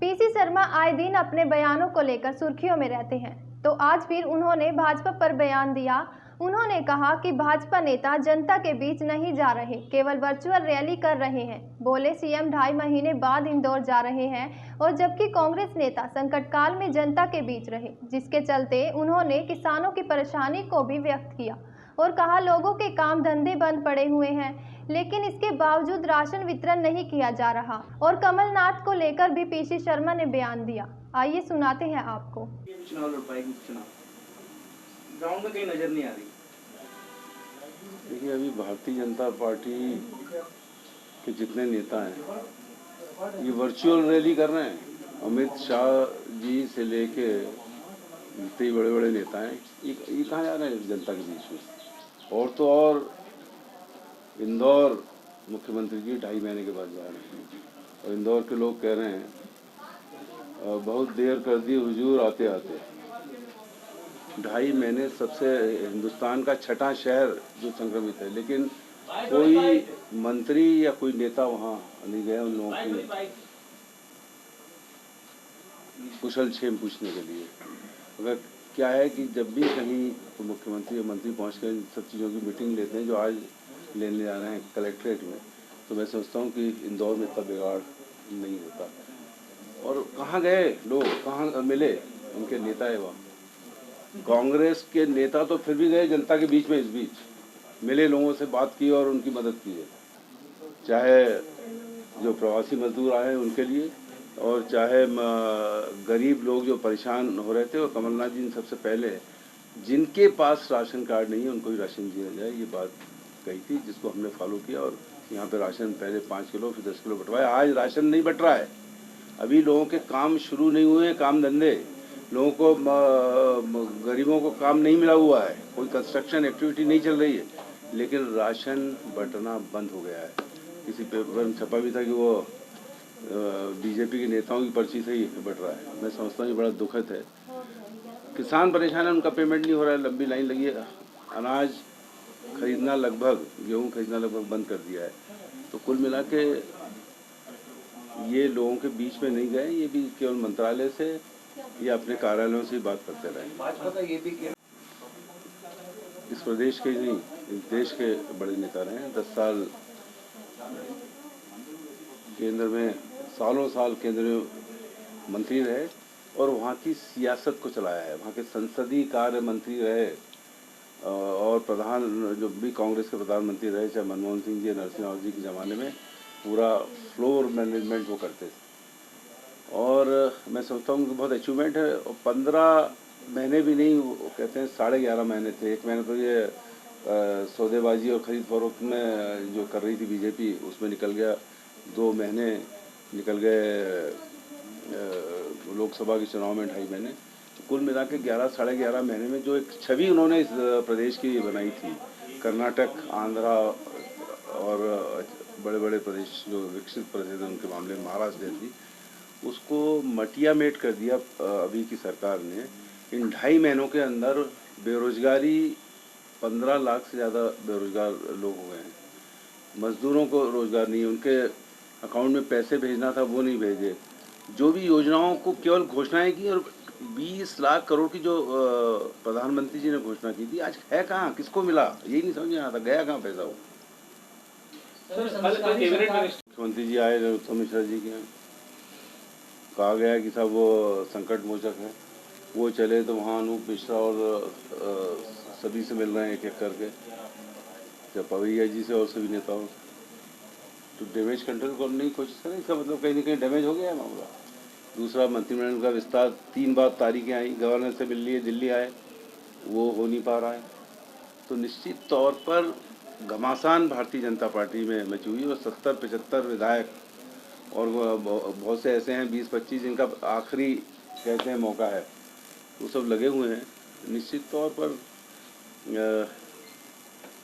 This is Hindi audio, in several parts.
पीसी शर्मा आए दिन अपने बयानों को लेकर सुर्खियों में रहते हैं, तो आज फिर उन्होंने भाजपा पर बयान दिया। उन्होंने कहा कि भाजपा नेता जनता के बीच नहीं जा रहे, केवल वर्चुअल रैली कर रहे हैं। बोले सीएम 2.5 महीने बाद इंदौर जा रहे हैं और जबकि कांग्रेस नेता संकट काल में जनता के बीच रहे, जिसके चलते उन्होंने किसानों की परेशानी को भी व्यक्त किया और कहा लोगों के काम धंधे बंद पड़े हुए हैं, लेकिन इसके बावजूद राशन वितरण नहीं किया जा रहा। और कमलनाथ को लेकर भी पीसी शर्मा ने बयान दिया। आइए सुनाते हैं आपको। चुनाव लड़ पाएगी, चुनाव ग्राउंड में कहीं नजर नहीं आ रही। देखिए, अभी भारतीय जनता पार्टी के जितने नेता हैं ये वर्चुअल रैली कर रहे हैं। अमित शाह जी से लेके जितने बड़े बड़े नेता हैं ये कहाँ जा रहे हैं जनता के बीच में। और तो और इंदौर मुख्यमंत्री जी 2.5 महीने के बाद जा रहे हैं और इंदौर के लोग कह रहे हैं बहुत देर कर दी हुजूर आते आते। 2.5 महीने सबसे हिंदुस्तान का छठा शहर जो संक्रमित है, लेकिन कोई मंत्री या कोई नेता वहाँ नहीं गया उन लोगों की कुशल क्षेम पूछने के लिए। अगर क्या है कि जब भी कहीं तो मुख्यमंत्री या मंत्री पहुँच कर सब चीज़ों की मीटिंग लेते हैं जो आज लेने जा रहे हैं कलेक्ट्रेट में, तो मैं सोचता हूँ कि इंदौर में इतना बिगाड़ नहीं होता। और कहाँ गए लोग, कहाँ मिले उनके नेता है वहाँ। कांग्रेस के नेता तो फिर भी गए जनता के बीच में, इस बीच मिले, लोगों से बात की और उनकी मदद की है, चाहे जो प्रवासी मजदूर आए हैं उनके लिए और चाहे गरीब लोग जो परेशान हो रहे थे। और कमलनाथ जी ने सबसे पहले जिनके पास राशन कार्ड नहीं है उनको ही राशन दिया जाए ये बात कही थी, जिसको हमने फॉलो किया। और यहाँ पे राशन पहले 5 किलो फिर 10 किलो बंटवाया। आज राशन नहीं बंट रहा है, अभी लोगों के काम शुरू नहीं हुए हैं, काम धंधे, लोगों को गरीबों को काम नहीं मिला हुआ है, कोई कंस्ट्रक्शन एक्टिविटी नहीं चल रही है, लेकिन राशन बंटना बंद हो गया है। किसी पेपर में छपा भी था कि वो बीजेपी के नेताओं की पर्ची से ही बंट रहा है। मैं समझता हूँ ये बड़ा दुखद है। किसान परेशान है, उनका पेमेंट नहीं हो रहा है, लंबी लाइन लगी है। अनाज खरीदना लगभग, गेहूँ खरीदना लगभग बंद कर दिया है। तो कुल मिला के ये लोगों के बीच में नहीं गए, ये भी केवल मंत्रालय से या अपने कार्यालयों से ही बात करते रहे। भाजपा का ये भी इस प्रदेश के नहीं, इस देश के बड़े नेता रहे हैं। 10 साल केंद्र में, सालों साल केंद्र में मंत्री रहे और वहाँ की सियासत को चलाया है। वहाँ के संसदीय कार्य मंत्री रहे और प्रधान जो भी कांग्रेस के प्रधानमंत्री रहे, चाहे मनमोहन सिंह जी या नरसिम्हा राव जी के ज़माने में, पूरा फ्लोर मैनेजमेंट वो करते थे। और मैं समझता हूँ कि बहुत अचीवमेंट है। और 15 महीने भी नहीं, वो कहते हैं 11.5 महीने थे। 1 महीने तो ये सौदेबाजी और ख़रीद फरोख्त में जो कर रही थी बीजेपी, उसमें निकल गया। 2 महीने निकल गए लोकसभा के चुनाव में, 2.5 महीने। तो कुल मिला के 11 साढ़े 11 महीने में जो एक छवि उन्होंने इस प्रदेश की बनाई थी, कर्नाटक, आंध्रा और बड़े बड़े प्रदेश जो विकसित प्रदेश थे उनके मामले में महाराष्ट्र जैसी, उसको मटिया मेट कर दिया अभी की सरकार ने। इन 2.5 महीनों के अंदर बेरोजगारी 15 लाख से ज़्यादा बेरोजगार लोग हो गए हैं। मजदूरों को रोजगार नहीं, उनके अकाउंट में पैसे भेजना था वो नहीं भेजे। जो भी योजनाओं को केवल घोषणाएं की, और 20 लाख करोड़ की जो प्रधानमंत्री जी ने घोषणा की थी, आज है कहाँ, किसको मिला, यही नहीं समझ में आता, गया कहाँ पैसा वो। मुख्यमंत्री जी आए नरोत्तम मिश्रा जी के यहाँ, कहा गया कि साहब वो संकट मोचक है, वो चले तो वहाँ अनूप मिश्रा और सभी से मिल रहे हैं एक एक करके, जब पवैया जी से और सभी नेताओं। तो डैमेज कंट्रोल करने की कोशिश करें, इसका मतलब कहीं ना कहीं डैमेज हो गया है मामला। दूसरा, मंत्रिमंडल का विस्तार 3 बार तारीखें आई, गवर्नर से मिल लिए, दिल्ली आए, वो हो नहीं पा रहा है। तो निश्चित तौर पर घमासान भारतीय जनता पार्टी में मची हुई है। और 70-75 विधायक और बहुत से ऐसे हैं 20-25 जिनका आखिरी कहते हैं मौका है, वो सब लगे हुए हैं। निश्चित तौर पर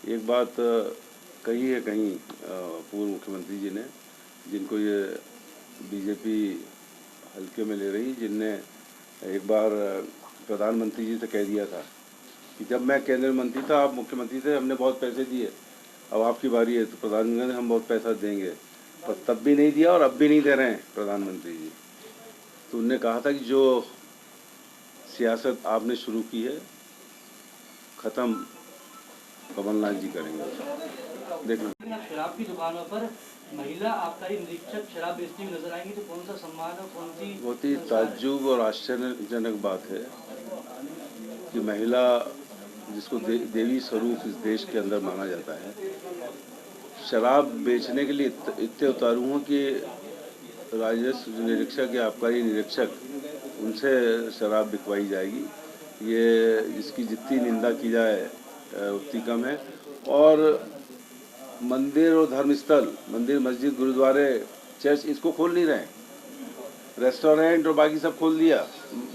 एक बात कही है कहीं पूर्व मुख्यमंत्री जी ने, जिनको ये बीजेपी हल्के में ले रही, जिनने एक बार प्रधानमंत्री जी से कह दिया था कि जब मैं केंद्रीय मंत्री था, आप मुख्यमंत्री थे, हमने बहुत पैसे दिए, अब आपकी बारी है। तो प्रधानमंत्री ने हम बहुत पैसा देंगे, पर तब भी नहीं दिया और अब भी नहीं दे रहे हैं प्रधानमंत्री जी। तो उनने कहा था कि जो सियासत आपने शुरू की है ख़त्म कमलनाथ जी करेंगे। देखना शराब की दुकानों पर महिला आबकारी निरीक्षक शराब बेचती हुई नजर आएंगी तो कौन सा सम्मान और कौन सी बहुत ही ताज्जुब और आश्चर्यजनक बात है कि महिला जिसको देवी स्वरूप इस देश के अंदर माना जाता है, शराब बेचने के लिए इतने उतारू हूँ कि राजस्व निरीक्षक या आबकारी निरीक्षक उनसे शराब बिकवाई जाएगी। ये इसकी जितनी निंदा की जाए उतनी कम है। और मंदिर और धर्मस्थल, मंदिर मस्जिद गुरुद्वारे चर्च इसको खोल नहीं रहे, रेस्टोरेंट और बाकी सब खोल दिया,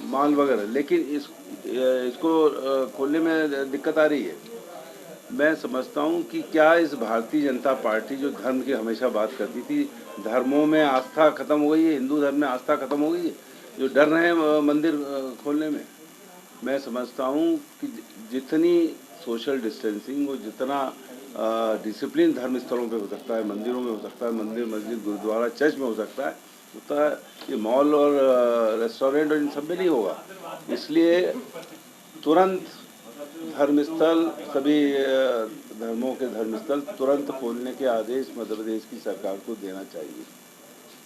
मॉल वगैरह, लेकिन इसको खोलने में दिक्कत आ रही है। मैं समझता हूँ कि क्या इस भारतीय जनता पार्टी जो धर्म की हमेशा बात करती थी, धर्मों में आस्था खत्म हो गई है, हिंदू धर्म में आस्था खत्म हो गई है, जो डर रहे हैं मंदिर खोलने में। मैं समझता हूँ कि जितनी सोशल डिस्टेंसिंग और जितना डिसिप्लिन धर्म स्थलों पे हो सकता है, मंदिरों में हो सकता है, मंदिर मस्जिद गुरुद्वारा चर्च में हो सकता है, उतना ये मॉल और रेस्टोरेंट और इन सब में नहीं होगा। इसलिए तुरंत धर्मस्थल, सभी धर्मों के धर्मस्थल तुरंत खोलने के आदेश मध्य प्रदेश की सरकार को देना चाहिए।